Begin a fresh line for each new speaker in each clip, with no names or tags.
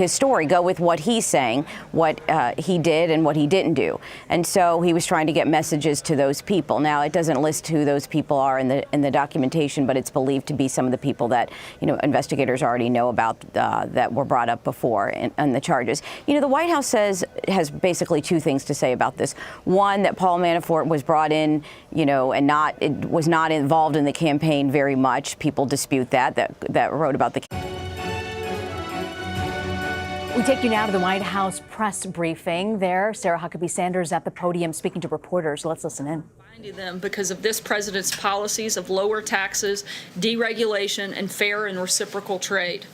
his story, go with what he's saying, what he did and what he didn't do. And so he was trying to get messages to those people. Now, it doesn't list who those people are in the documentation, but it's believed to be some of the people that, investigators already know about that were brought up before in the charges. The White House has basically two things to say about this. One, that Paul Manafort was brought in, and was not involved in the campaign very much. People dispute that wrote about the.
We take you now to the White House press briefing. There, Sarah Huckabee Sanders at the podium speaking to reporters. Let's listen in.
Them because of this president's policies of lower taxes, deregulation, and fair and reciprocal trade.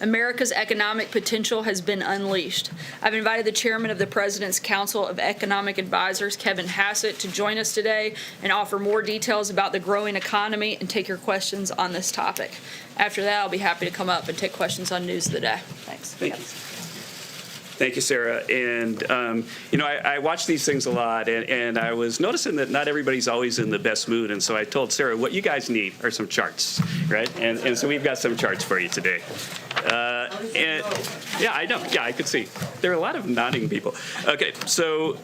America's economic potential has been unleashed. I've invited the chairman of the President's Council of Economic Advisors, Kevin Hassett, to join us today and offer more details about the growing economy and take your questions on this topic. After that, I'll be happy to come up and take questions on news of the day. Thanks.
Thank you, Sarah. And, I watch these things a lot, and I was noticing that not everybody's always in the best mood. And so I told Sarah, what you guys need are some charts, right? And so we've got some charts for you today. Yeah, I know. Yeah, I could see. There are a lot of nodding people. Okay, so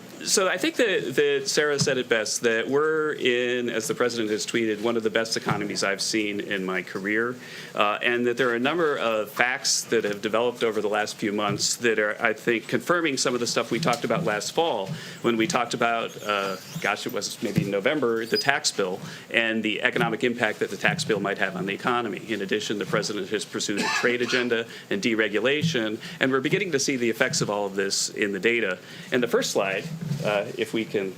I think that Sarah said it best, that we're in, as the president has tweeted, one of the best economies I've seen in my career, and that there are a number of facts that have developed over the last few months that are, I think, confirming some of the stuff we talked about last fall when we talked about, it was maybe November, the tax bill and the economic impact that the tax bill might have on the economy. In addition, the president has pursued a trade agenda and deregulation, and we're beginning to see the effects of all of this in the data. And the first slide, if we can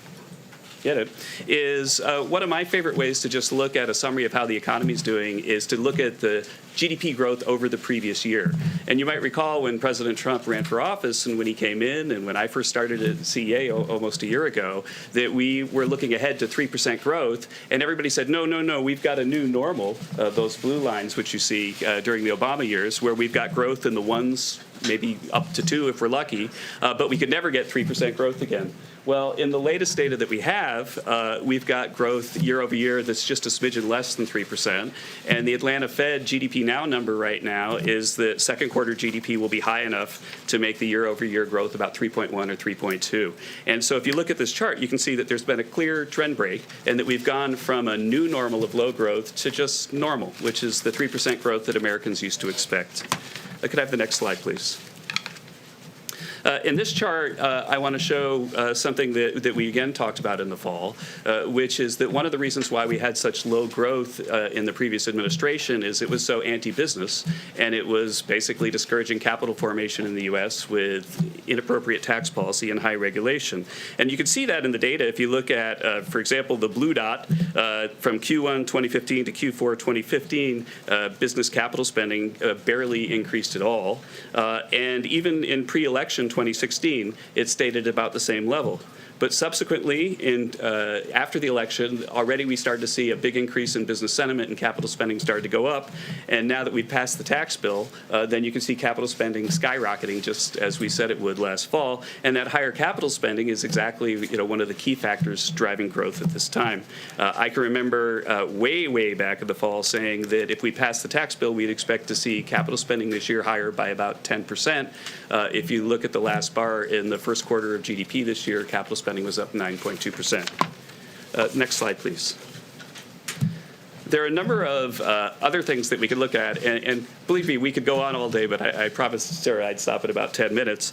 get it, is one of my favorite ways to just look at a summary of how the economy is doing is to look at the GDP growth over the previous year. And you might recall when President Trump ran for office and when he came in and when I first started at CEA almost a year ago, that we were looking ahead to 3% growth, and everybody said, no, we've got a new normal, those blue lines which you see during the Obama years, where we've got growth in the ones, maybe up to 2 if we're lucky, but we could never get 3% growth again. Well, in the latest data that we have, we've got growth year over year that's just a smidgen less than 3%. And the Atlanta Fed GDP Now number right now is that second quarter GDP will be high enough to make the year over year growth about 3.1 or 3.2. And so if you look at this chart, you can see that there's been a clear trend break and that we've gone from a new normal of low growth to just normal, which is the 3% growth that Americans used to expect. Could I have the next slide, please? In this chart, I want to show something that we again talked about in the fall, which is that one of the reasons why we had such low growth in the previous administration is it was so anti-business, and it was basically discouraging capital formation in the U.S. with inappropriate tax policy and high regulation. And you can see that in the data if you look at, for example, the blue dot from Q1 2015 to Q4 2015, business capital spending barely increased at all. And even in pre-election 2016, it stayed at about the same level. But subsequently, after the election, already we started to see a big increase in business sentiment and capital spending started to go up. And now that we've passed the tax bill, then you can see capital spending skyrocketing just as we said it would last fall. And that higher capital spending is exactly one of the key factors driving growth at this time. I can remember way back in the fall saying that if we pass the tax bill, we'd expect to see capital spending this year higher by about 10%. If you look at the last bar in the first quarter of GDP this year, capital spending was up 9.2%. Next slide, please. There are a number of other things that we could look at, and believe me, we could go on all day, but I promised Sarah I'd stop at about 10 minutes.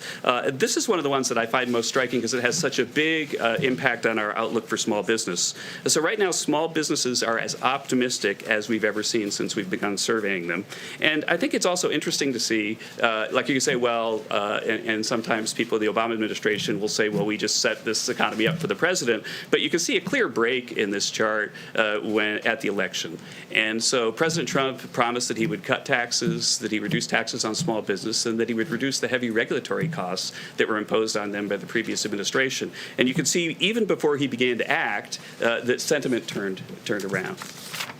This is one of the ones that I find most striking because it has such a big impact on our outlook for small business. So right now, small businesses are as optimistic as we've ever seen since we've begun surveying them. And I think it's also interesting to see, like you can say, well, and sometimes people in the Obama administration will say, well, we just set this economy up for the president. But you can see a clear break in this chart at the election. And so President Trump promised that he would cut taxes, that he reduced taxes on small business, and that he would reduce the heavy regulatory costs that were imposed on them by the previous administration. And you can see even before he began to act that sentiment turned around.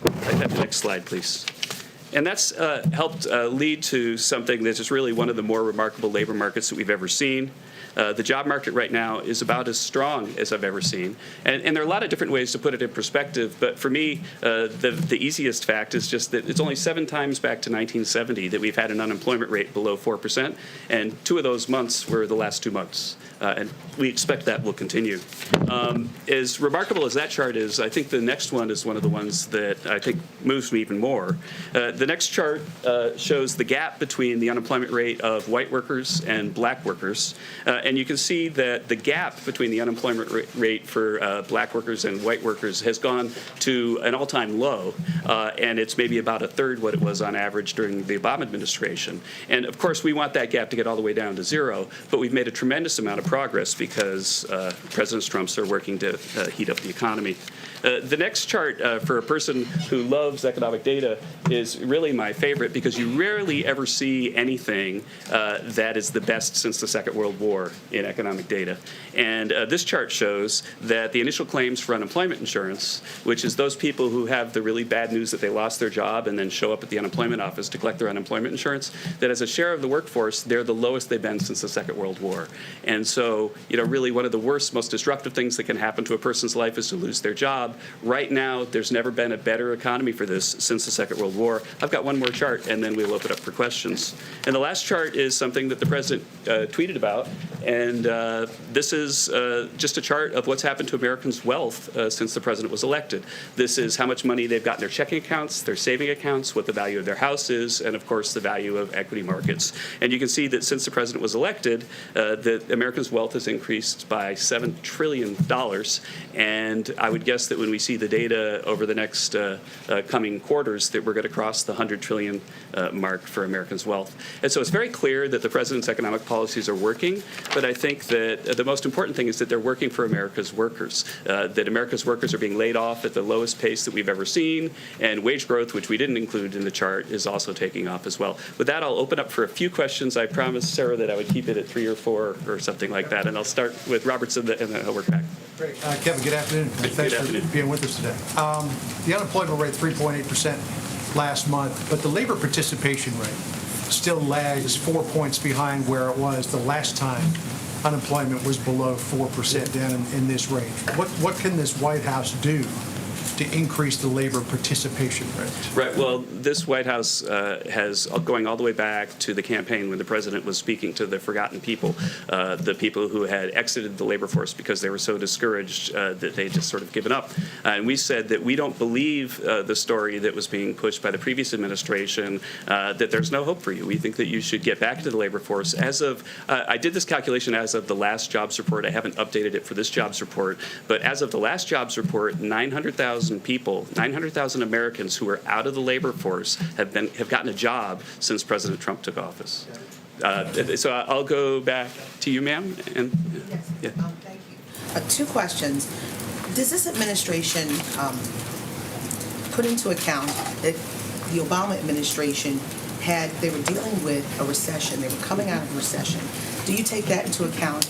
I'd have the next slide, please. And that's helped lead to something that is really one of the more remarkable labor markets that we've ever seen. The job market right now is about as strong as I've ever seen. And there are a lot of different ways to put it in perspective, but for me, the easiest fact is just that it's only 7 times back to 1970 that we've had an unemployment rate below 4%, and 2 of those months were the last 2 months. And we expect that will continue. As remarkable as that chart is, I think the next one is one of the ones that I think moves me even more. The next chart shows the gap between the unemployment rate of white workers and black workers. And you can see that the gap between the unemployment rate for black workers and white workers has gone to an all-time low. And it's maybe about 1/3 what it was on average during the Obama administration. And of course, we want that gap to get all the way down to 0, but we've made a tremendous amount of progress because President Trump's are working to heat up the economy. The next chart for a person who loves economic data is really my favorite because you rarely ever see anything that is the best since the Second World War in economic data. And this chart shows that the initial claims for unemployment insurance, which is those people who have the really bad news that they lost their job and then show up at the unemployment office to collect their unemployment insurance, that as a share of the workforce, they're the lowest they've been since the Second World War. And so, really one of the worst, most disruptive things that can happen to a person's life is to lose their job. Right now, there's never been a better economy for this since the Second World War. I've got one more chart, and then we'll open up for questions. And the last chart is something that the president tweeted about, and this is just a chart of what's happened to Americans' wealth since the president was elected. This is how much money they've got in their checking accounts, their saving accounts, what the value of their house is, and of course the value of equity markets. And you can see that since the president was elected, that Americans' wealth has increased by $7 trillion. And I would guess that when we see the data over the next coming quarters, that we're going to cross the 100 trillion mark for Americans' wealth. And so it's very clear that the president's economic policies are working, but I think that the most important thing is that they're working for America's workers, that America's workers are being laid off at the lowest pace that we've ever seen, and wage growth, which we didn't include in the chart, is also taking off as well. With that, I'll open up for a few questions. I promised Sarah that I would keep it at 3 or 4 or something like that, and I'll start with Robertson, and then I'll work back.
Great. Kevin, good afternoon. Thanks for being with us today. The unemployment rate, 3.8% last month, but the labor participation rate still lags 4 points behind where it was the last time unemployment was below 4% down in this range. What can this White House do to increase the labor participation rate?
Right. Well, this White House has, going all the way back to the campaign when the president was speaking to the forgotten people, the people who had exited the labor force because they were so discouraged that they just sort of given up. And we said that we don't believe the story that was being pushed by the previous administration, that there's no hope for you. We think that you should get back into the labor force. As of, I did this calculation as of the last jobs report. I haven't updated it for this jobs report, but as of the last jobs report, 900,000 people, 900,000 Americans who are out of the labor force have gotten a job since President Trump took office. So I'll go back to you, ma'am. And
yes.
Yeah.
Thank you. 2 questions. Does this administration put into account that the Obama administration they were dealing with a recession, they were coming out of a recession? Do you take that into account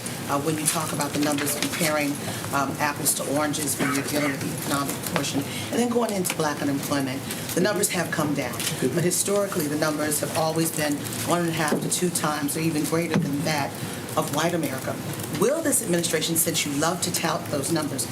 when you talk about the numbers, comparing apples to oranges when you're dealing with the economic portion? And then going into black unemployment, the numbers have come down, but historically the numbers have always been 1.5 to 2 times or even greater than that of white America. Will this administration, since you love to tout those numbers,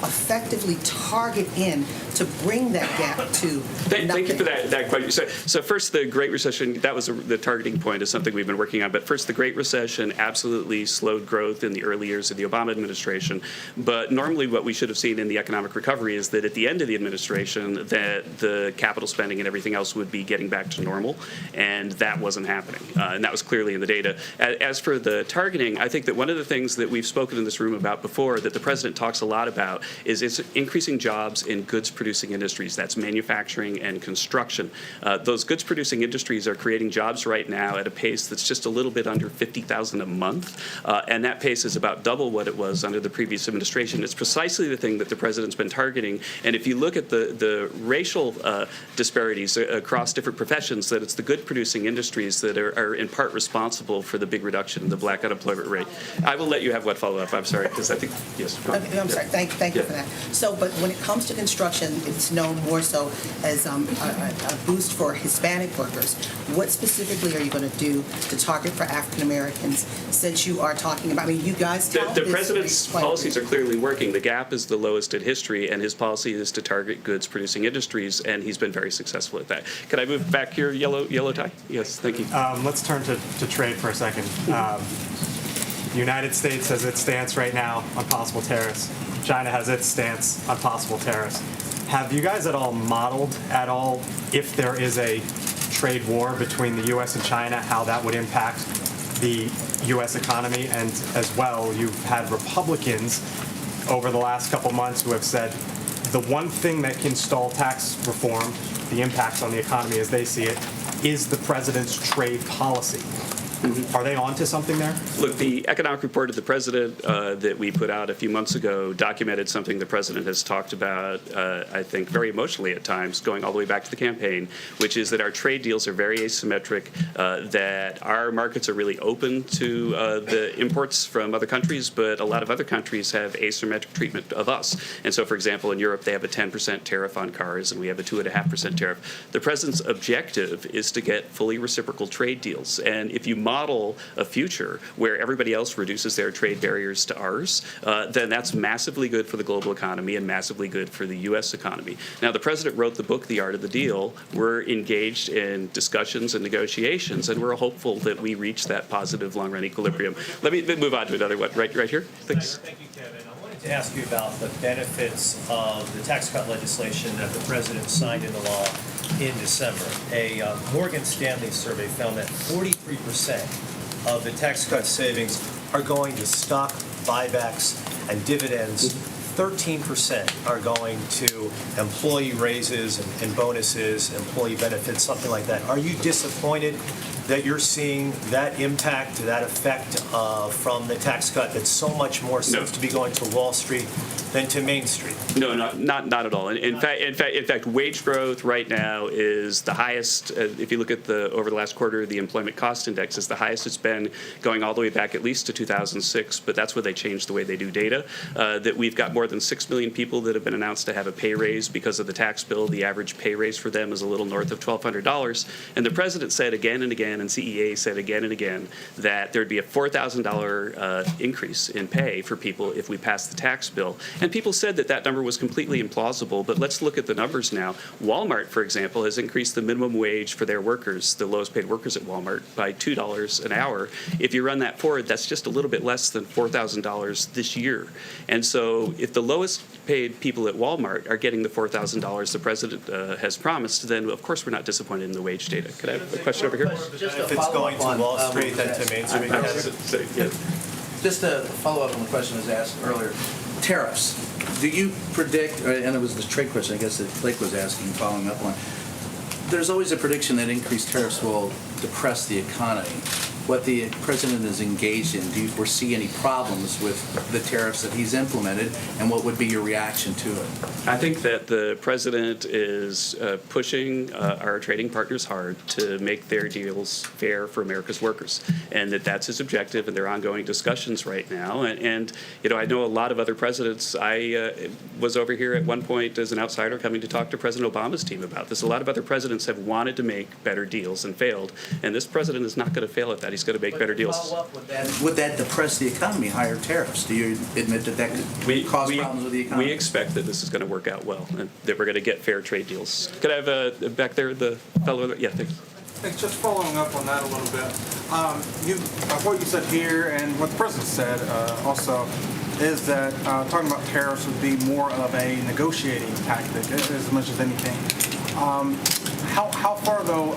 effectively target in to bring that gap to nothing?
Thank you for that question. So first, the Great Recession, that was the targeting point, is something we've been working on. But first, the Great Recession absolutely slowed growth in the early years of the Obama administration. But normally what we should have seen in the economic recovery is that at the end of the administration, that the capital spending and everything else would be getting back to normal. And that wasn't happening. And that was clearly in the data. As for the targeting, I think that one of the things that we've spoken in this room about before, that the president talks a lot about, is it's increasing jobs in goods-producing industries. That's manufacturing and construction. Those goods-producing industries are creating jobs right now at a pace that's just a little bit under 50,000 a month, and that pace is about double what it was under the previous administration. It's precisely the thing that the president's been targeting, and if you look at the racial disparities across different professions, that it's the good-producing industries that are in part responsible for the big reduction in the black unemployment rate. I will let you have one follow-up. I'm sorry, because I think, yes.
Okay, I'm sorry. Thank you for that. So, but when it comes to construction, it's known more so as a boost for Hispanic workers. What specifically are you going to do to target for African Americans, since you are talking about, I mean, you guys tell
The president's policies are clearly working. The gap is the lowest in history, and his policy is to target goods-producing industries, and he's been very successful at that. Can I move back here, yellow tie? Yes, thank you.
Let's turn to trade for a second. The United States has its stance right now on possible tariffs. China has its stance on possible tariffs. Have you guys at all modeled if there is a trade war between the U.S. and China, how that would impact the U.S. economy? And as well, you've had Republicans over the last couple months who have said the one thing that can stall tax reform, the impacts on the economy as they see it, is the president's trade policy. Are they onto something there?
Look, the economic report of the president that we put out a few months ago documented something the president has talked about, I think, very emotionally at times, going all the way back to the campaign, which is that our trade deals are very asymmetric, that our markets are really open to the imports from other countries, but a lot of other countries have asymmetric treatment of us. And so, for example, in Europe, they have a 10% tariff on cars, and we have a 2.5% tariff. The president's objective is to get fully reciprocal trade deals. And if you model a future where everybody else reduces their trade barriers to ours, then that's massively good for the global economy and massively good for the U.S. economy. Now, the president wrote the book, The Art of the Deal. We're engaged in discussions and negotiations, and we're hopeful that we reach that positive long-run equilibrium. Let me move on to another one. Right here. Thanks.
Thank you, Kevin. I wanted to ask you about the benefits of the tax cut legislation that the president signed into law in December. A Morgan Stanley survey found that 43% of the tax cut savings are going to stock buybacks and dividends. 13% are going to employee raises and bonuses, employee benefits, something like that. Are you disappointed that you're seeing that impact, that effect from the tax cut, that so much more seems to be going to Wall Street than to Main Street?
No, not at all. In fact, wage growth right now is the highest. If you look at over the last quarter, the employment cost index is the highest it's been, going all the way back at least to 2006. But that's where they changed the way they do data. That we've got more than 6 million people that have been announced to have a pay raise because of the tax bill. The average pay raise for them is a little north of $1,200. And the president said again and again, and CEA said again and again, that there'd be a $4,000 increase in pay for people if we passed the tax bill. And people said that number was completely implausible, but let's look at the numbers now. Walmart, for example, has increased the minimum wage for their workers, the lowest paid workers at Walmart, by $2 an hour. If you run that forward, that's just a little bit less than $4,000 this year. And so if the lowest paid people at Walmart are getting the $4,000 the president has promised, then of course we're not disappointed in the wage data. Could I have a question over here?
If it's going to Wall Street than to Main Street.
Just to follow up on the question that was asked earlier, tariffs. Do you predict, and it was the trade question I guess that Blake was asking, following up on, there's always a prediction that increased tariffs will depress the economy. What the president is engaged in, do you foresee any problems with the tariffs that he's implemented, and what would be your reaction to it?
I think that the president is pushing our trading partners hard to make their deals fair for America's workers, and that's his objective, and there are ongoing discussions right now. And you know, I know a lot of other presidents. I was over here at one point as an outsider coming to talk to President Obama's team about this. A lot of other presidents have wanted to make better deals and failed, and this president is not going to fail at that. He's going to make better deals.
Would that depress the economy, higher tariffs? Do you admit that could cause problems with the economy?
We expect that this is going to work out well, and that we're going to get fair trade deals. Could I have back there the fellow? Yeah, thanks.
Thanks. Just following up on that a little bit. What you said here and what the president said also is that talking about tariffs would be more of a negotiating tactic as much as anything. How far though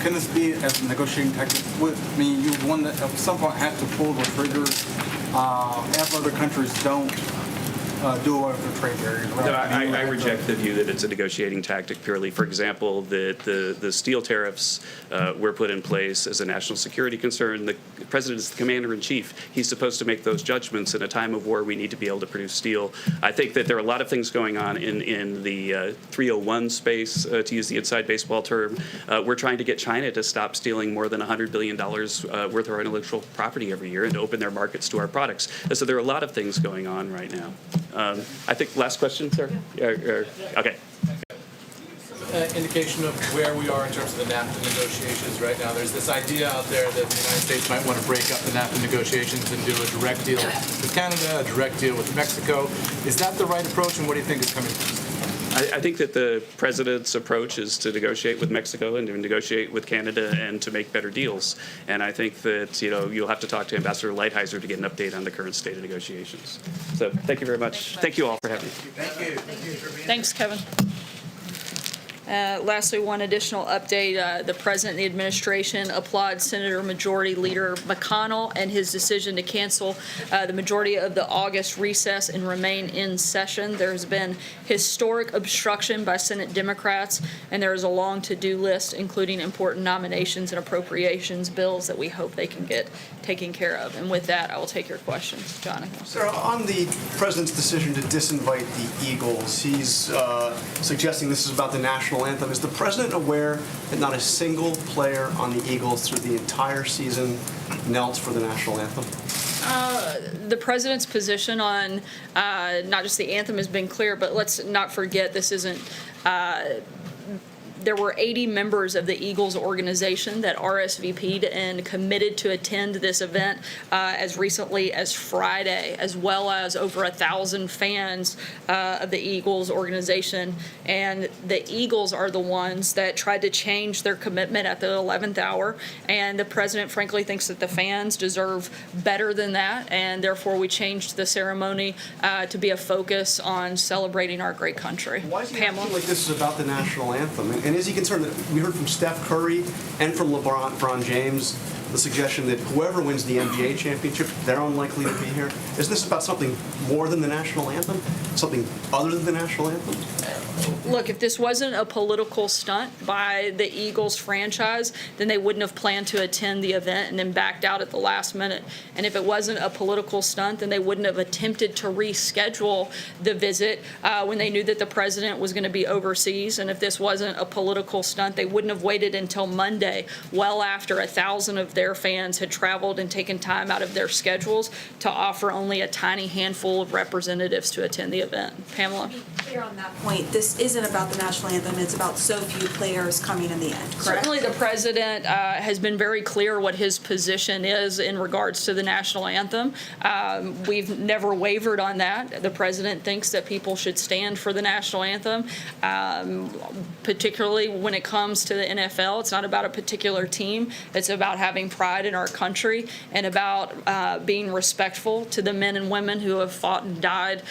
can this be as a negotiating tactic? I mean, you would at some point have to pull the trigger if other countries don't do away with the trade barriers.
No, I reject the view that it's a negotiating tactic purely. For example, the steel tariffs were put in place as a national security concern. The president is the commander-in-chief. He's supposed to make those judgments. In a time of war, we need to be able to produce steel. I think that there are a lot of things going on in the 301 space, to use the inside baseball term. We're trying to get China to stop stealing more than $100 billion worth of our intellectual property every year and to open their markets to our products. And so there are a lot of things going on right now. I think last question, sir? Okay.
Indication of where we are in terms of the NAFTA negotiations right now. There's this idea out there that the United States might want to break up the NAFTA negotiations and do a direct deal with Canada, a direct deal with Mexico. Is that the right approach, and what do you think is coming first?
I think that the president's approach is to negotiate with Mexico and to negotiate with Canada and to make better deals. And I think that, you'll have to talk to Ambassador Lighthizer to get an update on the current state of negotiations. So thank you very much. Thank you all for having me.
Thank you.
Thanks, Kevin. Lastly, one additional update. The President and the administration applaud Senator Majority Leader McConnell and his decision to cancel the majority of the August recess and remain in session. There has been historic obstruction by Senate Democrats, and there is a long to-do list, including important nominations and appropriations bills that we hope they can get taken care of. And with that, I will take your questions. Jonathan.
Sir, on the President's decision to disinvite the Eagles, he's suggesting this is about the national anthem. Is the President aware that not a single player on the Eagles through the entire season knelt for the national anthem?
The President's position on not just the anthem has been clear, but let's not forget this isn't there were 80 members of the Eagles organization that RSVP'd and committed to attend this event as recently as Friday, as well as over 1,000 fans of the Eagles organization. And the Eagles are the ones that tried to change their commitment at the 11th hour. And the President, frankly, thinks that the fans deserve better than that. And therefore, we changed the ceremony to be a focus on celebrating our great country.
Why is he
Pamela?
acting like this is about the national anthem? And is he concerned that we heard from Steph Curry and from LeBron James the suggestion that whoever wins the NBA championship, they're unlikely to be here? Is this about something more than the national anthem? Something other than the national anthem?
Look, if this wasn't a political stunt by the Eagles franchise, then they wouldn't have planned to attend the event and then backed out at the last minute. And if it wasn't a political stunt, then they wouldn't have attempted to reschedule the visit when they knew that the president was going to be overseas. And if this wasn't a political stunt, they wouldn't have waited until Monday, well after 1,000 of their fans had traveled and taken time out of their schedules to offer only a tiny handful of representatives to attend the event. Pamela?
To be clear on that point, this isn't about the national anthem. It's about so few players coming in the end, correct?
Certainly the president has been very clear what his position is in regards to the national anthem. We've never wavered on that. The president thinks that people should stand for the national anthem, particularly when it comes to the NFL. It's not about a particular team. It's about having pride in our country and about being respectful to the men and women who have fought and died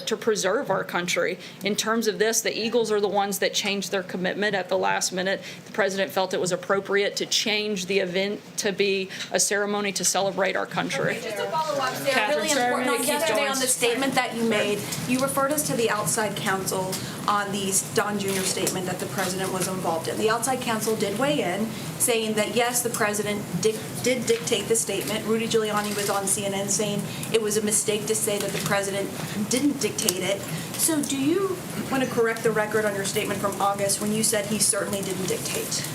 to preserve our country. In terms of this, the Eagles are the ones that changed their commitment at the last minute. The president felt it was appropriate to change the event to be a ceremony to celebrate our country.
Okay, just to follow up, Sarah, really important. On yesterday on the statement that you made, you referred us to the outside counsel on the Don Jr. statement that the president was involved in. The outside counsel did weigh in, saying that yes, the president did dictate the statement. Rudy Giuliani was on CNN saying it was a mistake to say that the president didn't dictate it. So do you want to correct the record on your statement from August when you said he certainly didn't dictate?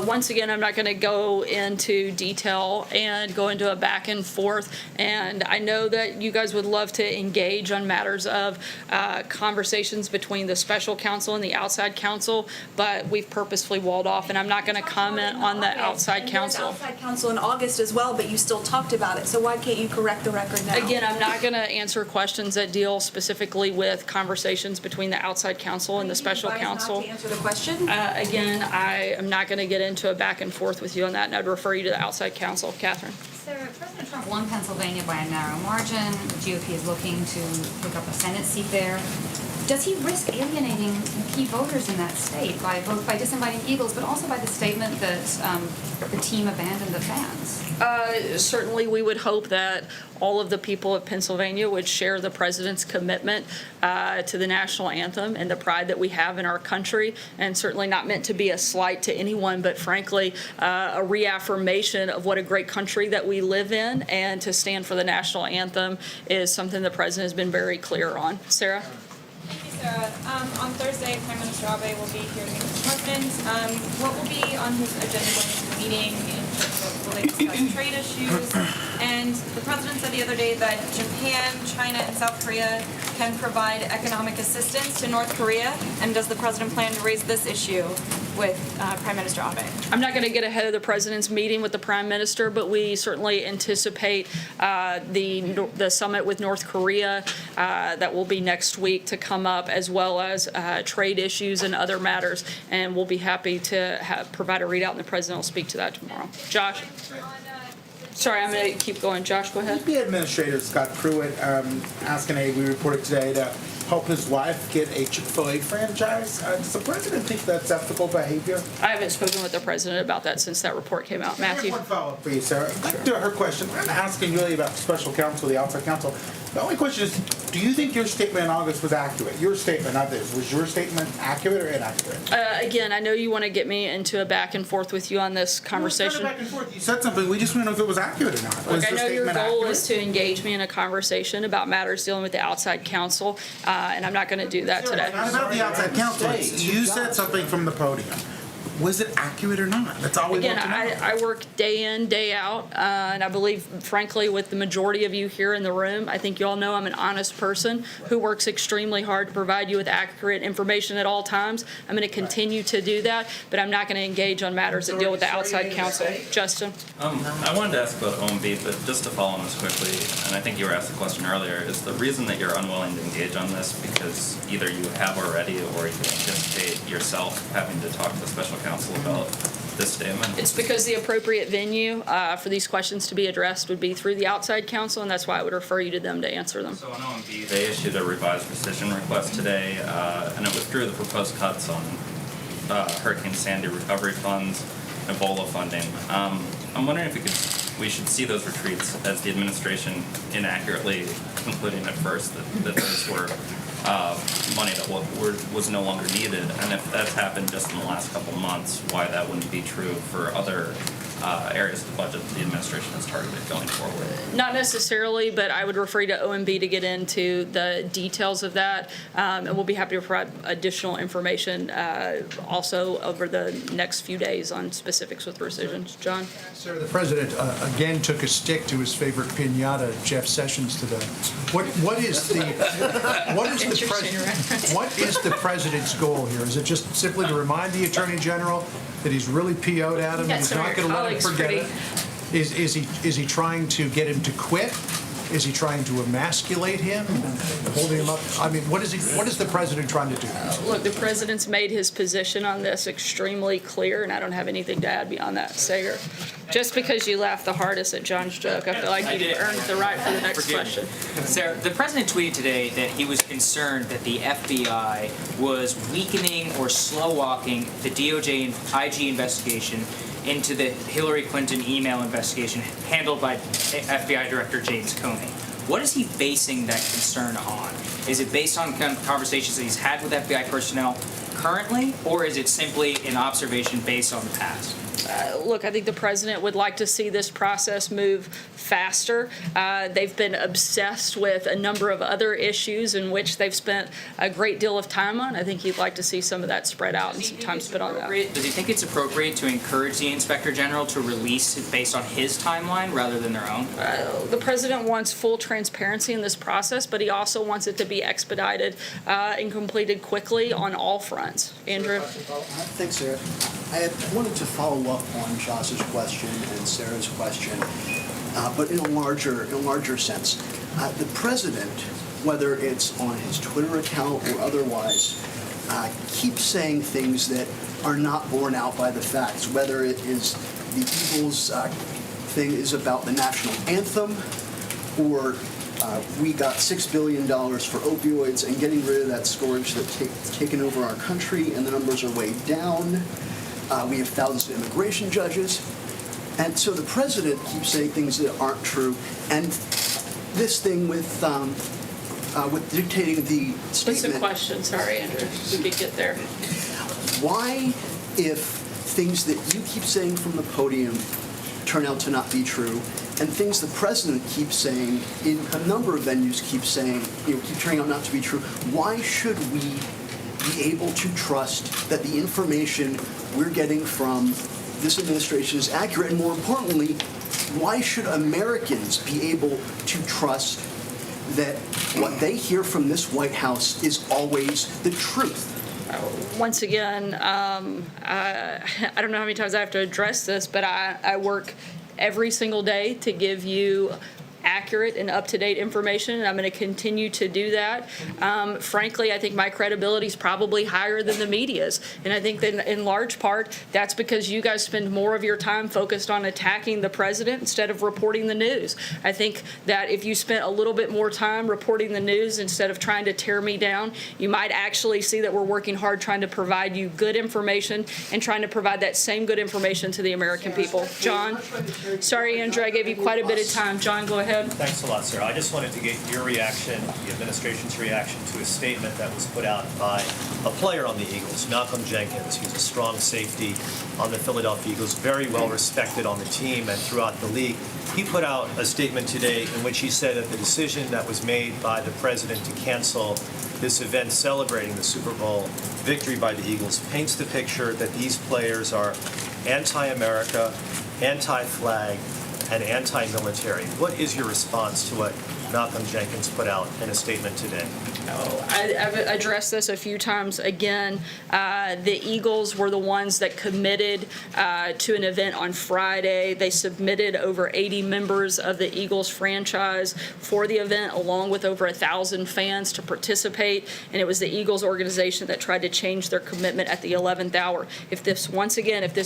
Once again, I'm not going to go into detail and go into a back and forth. And I know that you guys would love to engage on matters of conversations between the special counsel and the outside counsel, but we've purposefully walled off, and I'm not going to comment on the outside counsel.
Outside counsel in August as well, but you still talked about it. So why can't you correct the record now?
Again, I'm not going to answer questions that deal specifically with conversations between the outside counsel and the special counsel.
Not to answer the question?
Again, I am not going to get into a back and forth with you on that, and I'd refer you to the outside counsel. Catherine.
So President Trump won Pennsylvania by a narrow margin. The GOP is looking to pick up a Senate seat there. Does he risk alienating key voters in that state by both by disinviting Eagles, but also by the statement that the team abandoned the fans?
Certainly, we would hope that all of the people of Pennsylvania would share the president's commitment to the national anthem and the pride that we have in our country, and certainly not meant to be a slight to anyone, but frankly, a reaffirmation of what a great country that we live in, and to stand for the national anthem is something the president has been very clear on. Sarah?
Thank you, Sarah. On Thursday, Prime Minister Abe will be here to meet with the president. What will be on his agenda going into the meeting in terms of will they discuss trade issues? And the president said the other day that Japan, China, and South Korea can provide economic assistance to North Korea. And does the president plan to raise this issue with Prime Minister Abe?
I'm not going to get ahead of the president's meeting with the prime minister, but we certainly anticipate the summit with North Korea that will be next week to come up, as well as trade issues and other matters. And we'll be happy to provide a readout, and the president will speak to that tomorrow. Josh? Sorry, I'm going to keep going. Josh, go ahead.
The Administrator Scott Pruitt asking we reported today to help his wife get a Chick-fil-A franchise. Does the president think that's ethical behavior?
I haven't spoken with the president about that since that report came out. Matthew?
One follow-up for you, Sarah. Back to her question. I'm asking really about the special counsel, the outside counsel. The only question is, do you think your statement in August was accurate? Your statement, not this. Was your statement accurate or inaccurate?
Again, I know you want to get me into a back and forth with you on this conversation.
Back and forth. You said something. We just want to know if it was accurate or not.
Look, I know your goal is to engage me in a conversation about matters dealing with the outside counsel, and I'm not going to do that today.
Not about the outside counsel. You said something from the podium. Was it accurate or not? That's all we want to know.
Again, I work day in, day out, and I believe, frankly, with the majority of you here in the room, I think you all know I'm an honest person who works extremely hard to provide you with accurate information at all times. I'm going to continue to do that, but I'm not going to engage on matters that deal with the outside counsel. Justin?
I wanted to ask about OMB, but just to follow on this quickly, and I think you were asked the question earlier, is the reason that you're unwilling to engage on this because either you have already or you anticipate yourself having to talk to the special counsel about this statement?
It's because the appropriate venue for these questions to be addressed would be through the outside counsel, and that's why I would refer you to them to answer them.
So on OMB, they issued a revised rescission request today, and it withdrew the proposed cuts on Hurricane Sandy recovery funds, Ebola funding. I'm wondering if we should see those retreats as the administration inaccurately concluding at first that those were money that was no longer needed, and if that's happened just in the last couple of months, why that wouldn't be true for other areas of the budget that the administration has targeted going forward?
Not necessarily, but I would refer you to OMB to get into the details of that, and we'll be happy to provide additional information also over the next few days on specifics with rescissions. John?
Sir, the president again took a stick to his favorite piñata, Jeff Sessions, today. What is the president's goal here? Is it just simply to remind the Attorney General that he's really PO'd at him and he's not going to let him forget it? Is he trying to get him to quit? Is he trying to emasculate him, holding him up? I mean, what is the president trying to do?
Look, the president's made his position on this extremely clear, and I don't have anything to add beyond that. Sager, just because you laughed the hardest at John's joke, I feel like you've earned the right for the next question.
Sarah, the president tweeted today that he was concerned that the FBI was weakening or slow-walking the DOJ and IG investigation into the Hillary Clinton email investigation handled by FBI Director James Comey. What is he basing that concern on? Is it based on conversations that he's had with FBI personnel currently, or is it simply an observation based on the past?
Look, I think the president would like to see this process move faster. They've been obsessed with a number of other issues in which they've spent a great deal of time on. I think he'd like to see some of that spread out and some time spent on that.
Does he think it's appropriate to encourage the Inspector General to release it based on his timeline rather than their own?
The president wants full transparency in this process, but he also wants it to be expedited and completed quickly on all fronts. Andrew?
Thanks, Sarah. I wanted to follow up on Josh's question and Sarah's question, but in a larger sense. The president, whether it's on his Twitter account or otherwise, keeps saying things that are not borne out by the facts, whether it is the Eagles thing is about the national anthem or We got $6 billion for opioids and getting rid of that scourge that's taken over our country, and the numbers are way down. We have thousands of immigration judges. And so the president keeps saying things that aren't true. And this thing with dictating the statement.
What's the question? Sorry, Andrew. We could get there.
Why, if things that you keep saying from the podium turn out to not be true, and things the president keeps saying in a number of venues keep turning out not to be true, why should we be able to trust that the information we're getting from this administration is accurate? And more importantly, why should Americans be able to trust that what they hear from this White House is always the truth?
Once again, I don't know how many times I have to address this, but I work every single day to give you accurate and up-to-date information, and I'm going to continue to do that. Frankly, I think my credibility is probably higher than the media's, and I think that in large part that's because you guys spend more of your time focused on attacking the president instead of reporting the news. I think that if you spent a little bit more time reporting the news instead of trying to tear me down, you might actually see that we're working hard trying to provide you good information and trying to provide that same good information to the American people. John? Sorry, Andrew, I gave you quite a bit of time. John, go ahead.
Thanks a lot, sir. I just wanted to get your reaction, the administration's reaction to a statement that was put out by a player on the Eagles, Malcolm Jenkins, who's a strong safety on the Philadelphia Eagles, very well respected on the team and throughout the league. He put out a statement today in which he said that the decision that was made by the president to cancel this event celebrating the Super Bowl victory by the Eagles paints the picture that these players are anti-America, anti-flag, and anti-military. What is your response to what Malcolm Jenkins put out in a statement today?
I've addressed this a few times. Again, the Eagles were the ones that committed to an event on Friday. They submitted over 80 members of the Eagles franchise for the event, along with over 1,000 fans to participate. And it was the Eagles organization that tried to change their commitment at the 11th hour. If this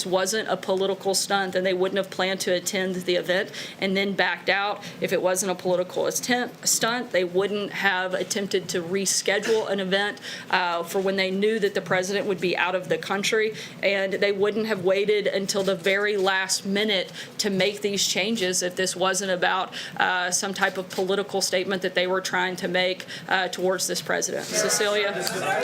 wasn't a political stunt, then they wouldn't have planned to attend the event and then backed out. If it wasn't a political stunt, they wouldn't have attempted to reschedule an event for when they knew that the president would be out of the country, and they wouldn't have waited until the very last minute to make these changes if this wasn't about some type of political statement that they were trying to make towards this president. Cecilia?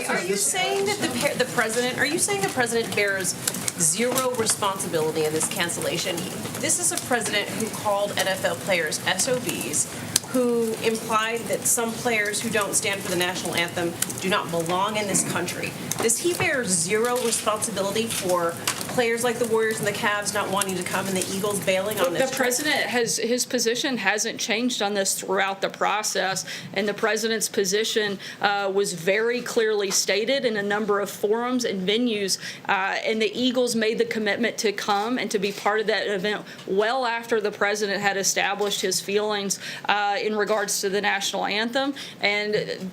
Are you saying that the president bears zero responsibility in this cancellation? This is a president who called NFL players SOBs, who implied that some players who don't stand for the national anthem do not belong in this country. Does he bear zero responsibility for players like the Warriors and the Cavs not wanting to come and the Eagles bailing on this?
The president his position hasn't changed on this throughout the process, and the president's position was very clearly stated in a number of forums and venues, and the Eagles made the commitment to come and to be part of that event well after the president had established his feelings in regards to the national anthem. And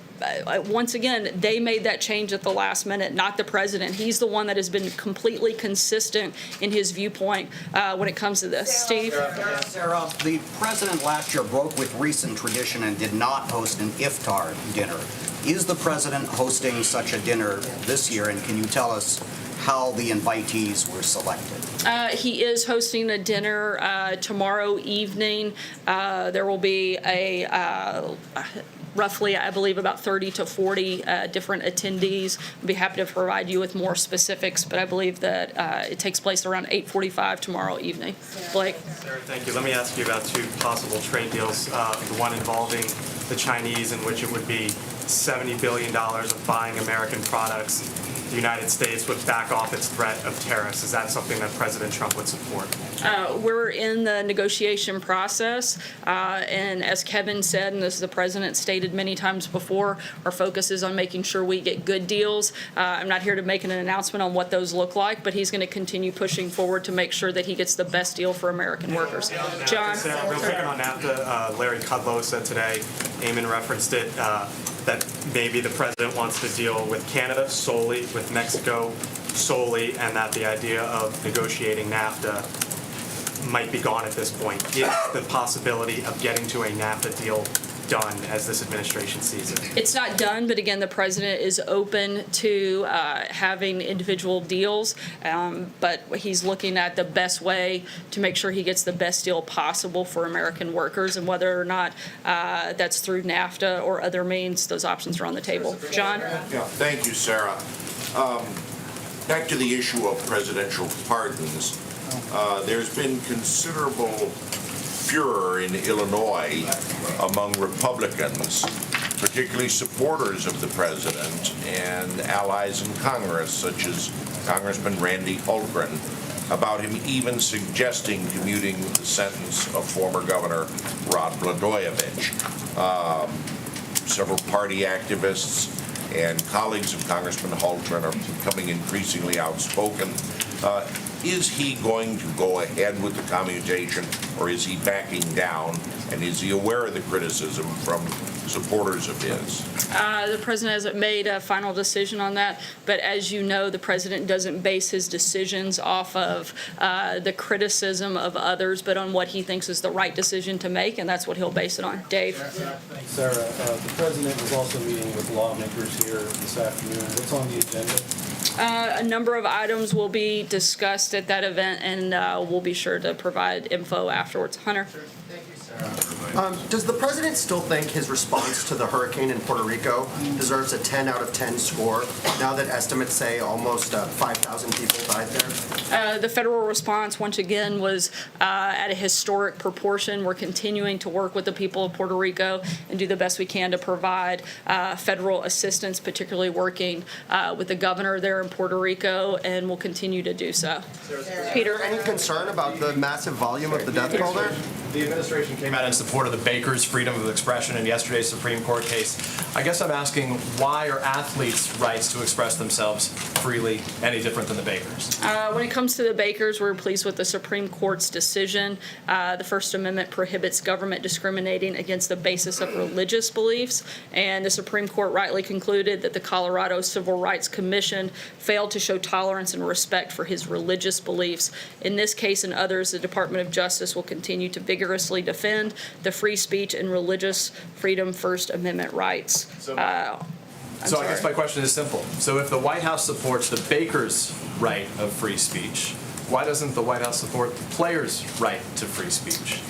once again, they made that change at the last minute, not the president. He's the one that has been completely consistent in his viewpoint when it comes to this. Steve?
Sarah, the president last year broke with recent tradition and did not host an iftar dinner. Is the president hosting such a dinner this year, and can you tell us how the invitees were selected?
He is hosting a dinner tomorrow evening. There will be roughly, I believe, about 30 to 40 different attendees. I'd be happy to provide you with more specifics, but I believe that it takes place around 8:45 tomorrow evening. Blake?
Sarah, thank you. Let me ask you about two possible trade deals, the one involving the Chinese, in which it would be $70 billion of buying American products. The United States would back off its threat of tariffs. Is that something that President Trump would support?
We're in the negotiation process, and as Kevin said, and as the president stated many times before, our focus is on making sure we get good deals. I'm not here to make an announcement on what those look like, but he's going to continue pushing forward to make sure that he gets the best deal for American workers. John?
Real quick on NAFTA, Larry Kudlow said today, Eamon referenced it, that maybe the president wants to deal with Canada solely, with Mexico solely, and that the idea of negotiating NAFTA might be gone at this point. Is the possibility of getting to a NAFTA deal done as this administration sees it?
It's not done, but again, the president is open to having individual deals, but he's looking at the best way to make sure he gets the best deal possible for American workers, and whether or not that's through NAFTA or other means, those options are on the table. John?
Yeah, thank you, Sarah. Back to the issue of presidential pardons. There's been considerable furor in Illinois among Republicans, particularly supporters of the president and allies in Congress, such as Congressman Randy Hultgren, about him even suggesting commuting the sentence of former Governor Rod Blagojevich. Several party activists and colleagues of Congressman Hultgren are becoming increasingly outspoken. Is he going to go ahead with the commutation, or is he backing down? And is he aware of the criticism from supporters of his?
The president hasn't made a final decision on that, but as you know, the president doesn't base his decisions off of the criticism of others, but on what he thinks is the right decision to make, and that's what he'll base it on. Dave?
Sarah, the president is also meeting with lawmakers here this afternoon. What's on the agenda?
A number of items will be discussed at that event, and we'll be sure to provide info afterwards. Hunter?
Does the president still think his response to the hurricane in Puerto Rico deserves a 10 out of 10 score, now that estimates say almost 5,000 people died there?
The federal response, once again, was at a historic proportion. We're continuing to work with the people of Puerto Rico and do the best we can to provide federal assistance, particularly working with the governor there in Puerto Rico, and we'll continue to do so. Peter?
Any concern about the massive volume of the death toll there?
The administration came out in support of the bakers' freedom of expression in yesterday's Supreme Court case. I guess I'm asking, why are athletes' rights to express themselves freely any different than the bakers?
When it comes to the bakers, we're pleased with the Supreme Court's decision. The First Amendment prohibits government discriminating against the basis of religious beliefs, and the Supreme Court rightly concluded that the Colorado Civil Rights Commission failed to show tolerance and respect for his religious beliefs. In this case and others, the Department of Justice will continue to vigorously defend the free speech and religious freedom First Amendment rights.
So I guess my question is simple. So if the White House supports the bakers' right of free speech, why doesn't the White House support the players' right to free speech?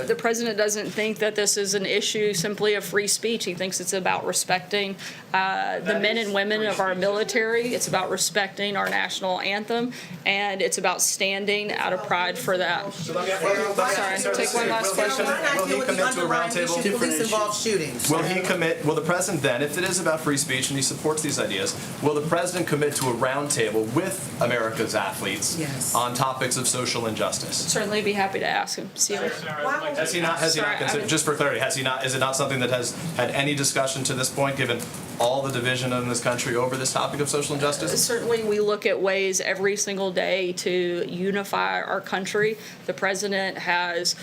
The president doesn't think that this is an issue simply of free speech. He thinks it's about respecting the men and women of our military. It's about respecting our national anthem, and it's about standing out of pride for that. Sorry, take one last question.
Will he commit to a roundtable?
Police-involved shootings.
Will the president then, if it is about free speech and he supports these ideas, will the president commit to a roundtable with America's athletes on topics of social injustice?
Certainly be happy to ask him. Steven?
Has he not considered, just for clarity, is it not something that has had any discussion to this point, given all the division in this country over this topic of social injustice?
Certainly, we look at ways every single day to unify our country. The president has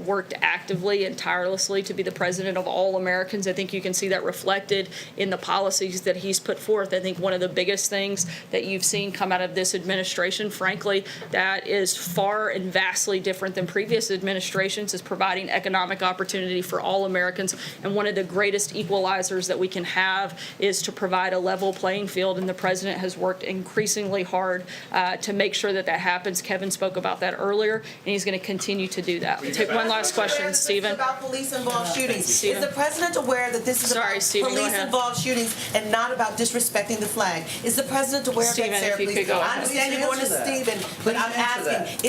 worked actively and tirelessly to be the president of all Americans. I think you can see that reflected in the policies that he's put forth. I think one of the biggest things that you've seen come out of this administration, frankly, that is far and vastly different than previous administrations, is providing economic opportunity for all Americans. And one of the greatest equalizers that we can have is to provide a level playing field. And the president has worked increasingly hard to make sure that that happens. Kevin spoke about that earlier, and he's going to continue to do that. We'll take one last question, Stephen.
About police-involved shootings. Is the president aware that this is about police-involved shootings and not about disrespecting the flag? Is the president aware of that, Sarah? Please. I understand you're going to Stephen, but I'm asking: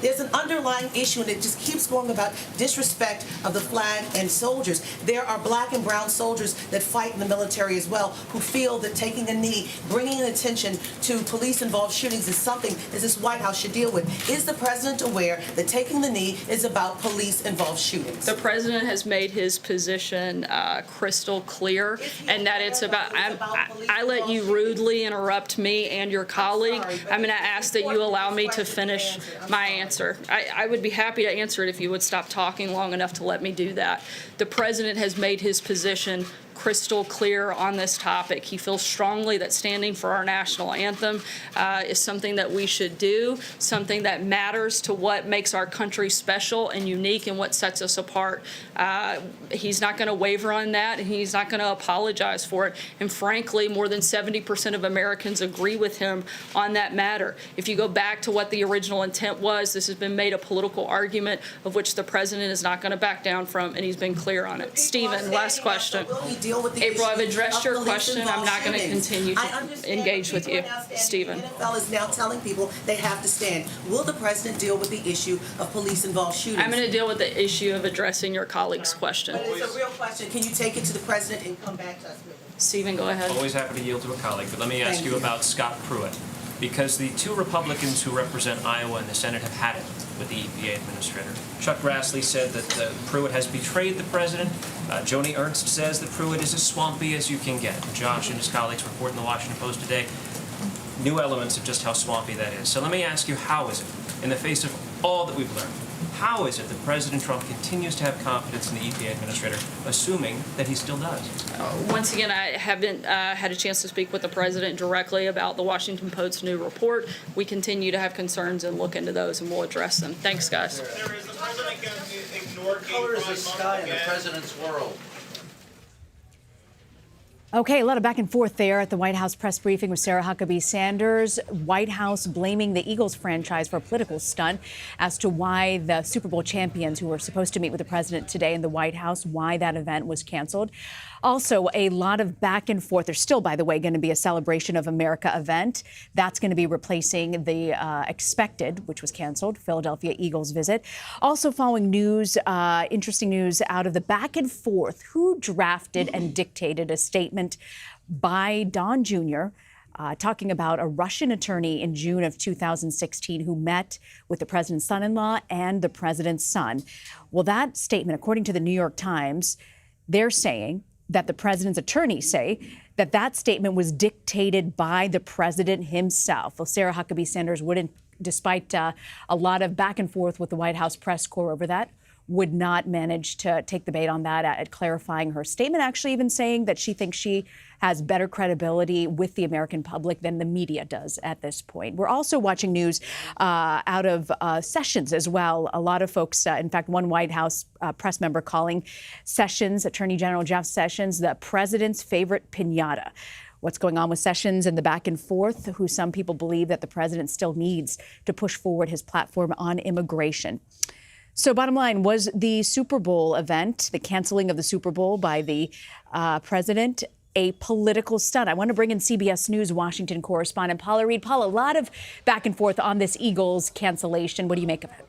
there's an underlying issue, and it just keeps going about disrespect of the flag and soldiers. There are black and brown soldiers that fight in the military as well, who feel that taking a knee, bringing attention to police-involved shootings is something that this White House should deal with. Is the president aware that taking the knee is about police-involved shootings?
The president has made his position crystal clear, and that it's about. I let you rudely interrupt me and your colleague. I'm going to ask that you allow me to finish my answer. I would be happy to answer it if you would stop talking long enough to let me do that. The president has made his position crystal clear on this topic. He feels strongly that standing for our national anthem is something that we should do, something that matters to what makes our country special and unique and what sets us apart. He's not going to waver on that, and he's not going to apologize for it. And frankly, more than 70% of Americans agree with him on that matter. If you go back to what the original intent was, this has been made a political argument of which the president is not going to back down from, and he's been clear on it. Stephen, last question. April, I've addressed your question. I'm not going to continue to engage with you. Stephen.
The NFL is now telling people they have to stand. Will the president deal with the issue of police-involved shootings?
I'm going to deal with the issue of addressing your colleague's question.
But it's a real question. Can you take it to the president and come back to us with it?
Stephen, go ahead.
Always happy to yield to a colleague, but let me ask you about Scott Pruitt. Because the two Republicans who represent Iowa in the Senate have had it with the EPA administrator. Chuck Grassley said that Pruitt has betrayed the president. Joni Ernst says that Pruitt is as swampy as you can get. Josh and his colleagues report in the Washington Post today new elements of just how swampy that is. So let me ask you, how is it, in the face of all that we've learned, how is it that President Trump continues to have confidence in the EPA administrator, assuming that he still does?
Once again, I haven't had a chance to speak with the president directly about the Washington Post's new report. We continue to have concerns and look into those, and we'll address them. Thanks, guys.
The president going to ignore the colors of the sky in the president's world?
Okay, a lot of back and forth there at the White House press briefing with Sarah Huckabee Sanders. White House blaming the Eagles franchise for a political stunt as to why the Super Bowl champions who were supposed to meet with the president today in the White House, why that event was canceled. Also, a lot of back and forth. There's still, by the way, going to be a Celebration of America event. That's going to be replacing the expected, which was canceled, Philadelphia Eagles visit. Also following news, interesting news out of the back and forth. Who drafted and dictated a statement by Don Jr., talking about a Russian attorney in June of 2016 who met with the president's son-in-law and the president's son? Well, that statement, according to the New York Times, they're saying that the president's attorneys say that that statement was dictated by the president himself. Well, Sarah Huckabee Sanders wouldn't, despite a lot of back and forth with the White House press corps over that, would not manage to take the bait on that at clarifying her statement, actually even saying that she thinks she has better credibility with the American public than the media does at this point. We're also watching news out of Sessions as well. A lot of folks, in fact, one White House press member calling Sessions, Attorney General Jeff Sessions, the president's favorite piñata. What's going on with Sessions and the back and forth, who some people believe that the president still needs to push forward his platform on immigration. So bottom line, was the Super Bowl event, the canceling of the Super Bowl by the president, a political stunt? I want to bring in CBS News Washington correspondent Paula Reed. Paula, a lot of back and forth on this Eagles cancellation. What do you make of it?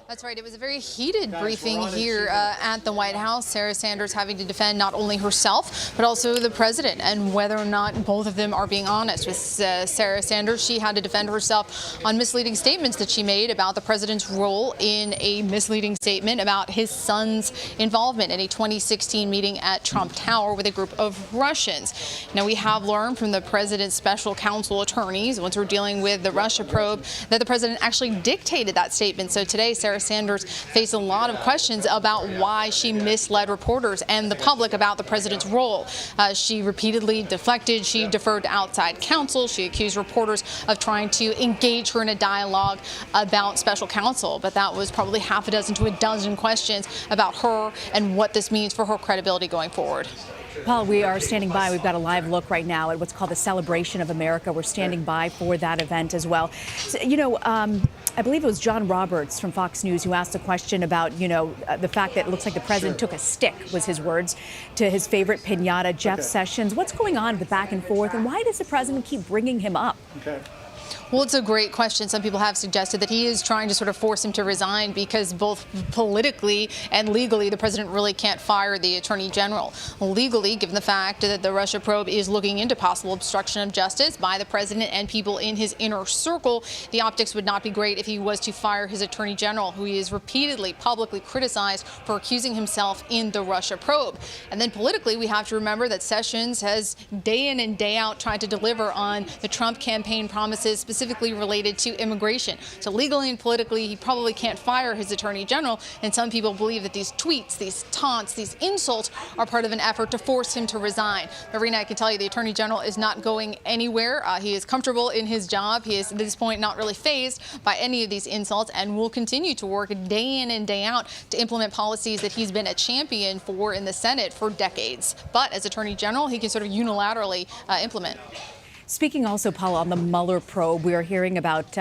That's right. It was a very heated briefing here at the White House. Sarah Sanders having to defend not only herself, but also the president, and whether or not both of them are being honest. With Sarah Sanders, she had to defend herself on misleading statements that she made about the president's role in a misleading statement about his son's involvement in a 2016 meeting at Trump Tower with a group of Russians. Now, we have learned from the president's special counsel attorneys, once we're dealing with the Russia probe, that the president actually dictated that statement. So today, Sarah Sanders faced a lot of questions about why she misled reporters and the public about the president's role. She repeatedly deflected. She deferred to outside counsel. She accused reporters of trying to engage her in a dialogue about special counsel. But that was probably half a dozen to a dozen questions about her and what this means for her credibility going forward.
Paul, we are standing by. We've got a live look right now at what's called the Celebration of America. We're standing by for that event as well. So, I believe it was John Roberts from Fox News who asked a question about, the fact that it looks like the president took a stick, was his words, to his favorite piñata, Jeff Sessions. What's going on with the back and forth, and why does the president keep bringing him up?
Well, it's a great question. Some people have suggested that he is trying to sort of force him to resign because both politically and legally, the president really can't fire the attorney general. Legally, given the fact that the Russia probe is looking into possible obstruction of justice by the president and people in his inner circle, the optics would not be great if he was to fire his attorney general, who he is repeatedly publicly criticized for accusing himself in the Russia probe. And then politically, we have to remember that Sessions has day in and day out tried to deliver on the Trump campaign promises is specifically related to immigration. So legally and politically, he probably can't fire his attorney general. And some people believe that these tweets, these taunts, these insults are part of an effort to force him to resign. Marina, I can tell you the attorney general is not going anywhere. He is comfortable in his job. He is at this point not really fazed by any of these insults and will continue to work day in and day out to implement policies that he's been a champion for in the Senate for decades. But as attorney general, he can sort of unilaterally implement.
Speaking also, Paula, on the Mueller probe, we are hearing about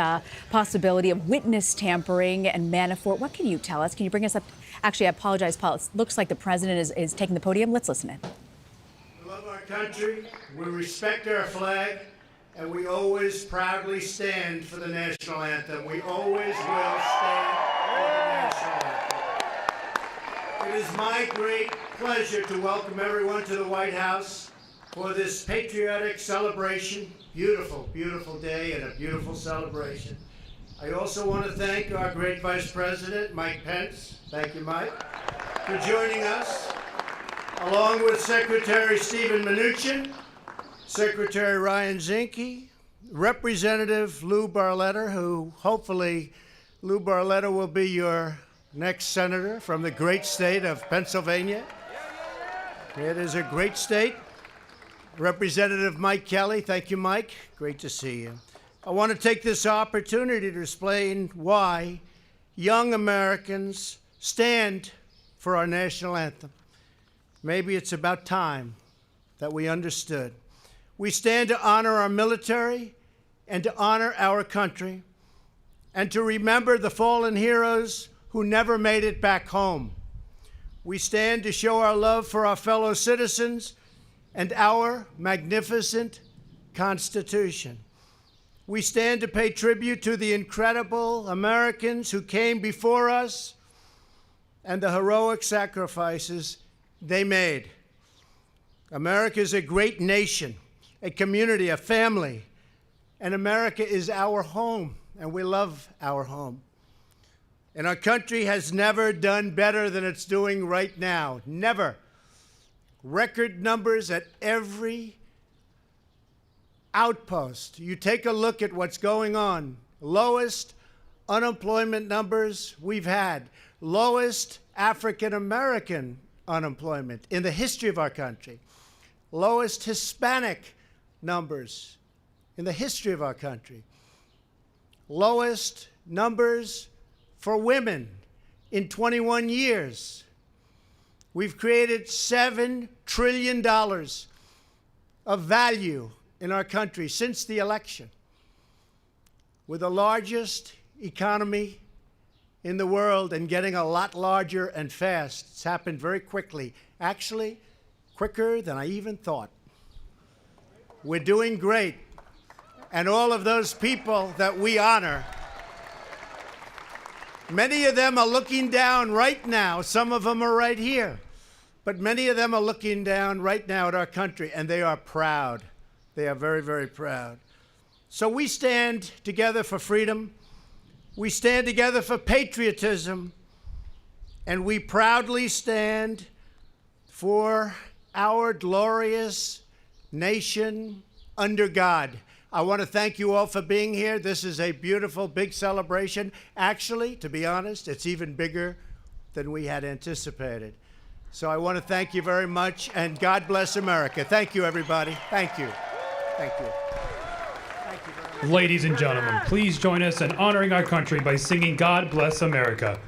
possibility of witness tampering and Manafort. What can you tell us? Can you bring us up? Actually, I apologize, Paula. It looks like the president is taking the podium. Let's listen in.
We love our country, we respect our flag, and we always proudly stand for the national anthem. We always will stand for the national anthem. It is my great pleasure to welcome everyone to the White House for this patriotic celebration. Beautiful, beautiful day and a beautiful celebration. I also want to thank our great Vice President, Mike Pence. Thank you, Mike, for joining us, along with Secretary Steven Mnuchin, Secretary Ryan Zinke, Representative Lou Barletta, who hopefully Lou Barletta will be your next senator from the great state of Pennsylvania. It is a great state. Representative Mike Kelly, thank you, Mike. Great to see you. I want to take this opportunity to explain why young Americans stand for our national anthem. Maybe it's about time that we understood. We stand to honor our military and to honor our country and to remember the fallen heroes who never made it back home. We stand to show our love for our fellow citizens and our magnificent Constitution. We stand to pay tribute to the incredible Americans who came before us and the heroic sacrifices they made. America is a great nation, a community, a family, and America is our home, and we love our home. And our country has never done better than it's doing right now. Never. Record numbers at every outpost. You take a look at what's going on. Lowest unemployment numbers we've had. Lowest African American unemployment in the history of our country. Lowest Hispanic numbers in the history of our country. Lowest numbers for women in 21 years. We've created $7 trillion of value in our country since the election. We're the largest economy in the world and getting a lot larger and fast. It's happened very quickly. Actually, quicker than I even thought. We're doing great. And all of those people that we honor, many of them are looking down right now. Some of them are right here. But many of them are looking down right now at our country, and they are proud. They are very, very proud. So we stand together for freedom. We stand together for patriotism. And we proudly stand for our glorious nation under God. I want to thank you all for being here. This is a beautiful, big celebration. Actually, to be honest, it's even bigger than we had anticipated. So I want to thank you very much, and God bless America. Thank you, everybody. Thank you. Thank you. Thank you very much.
Ladies and gentlemen, please join us in honoring our country by singing God Bless America.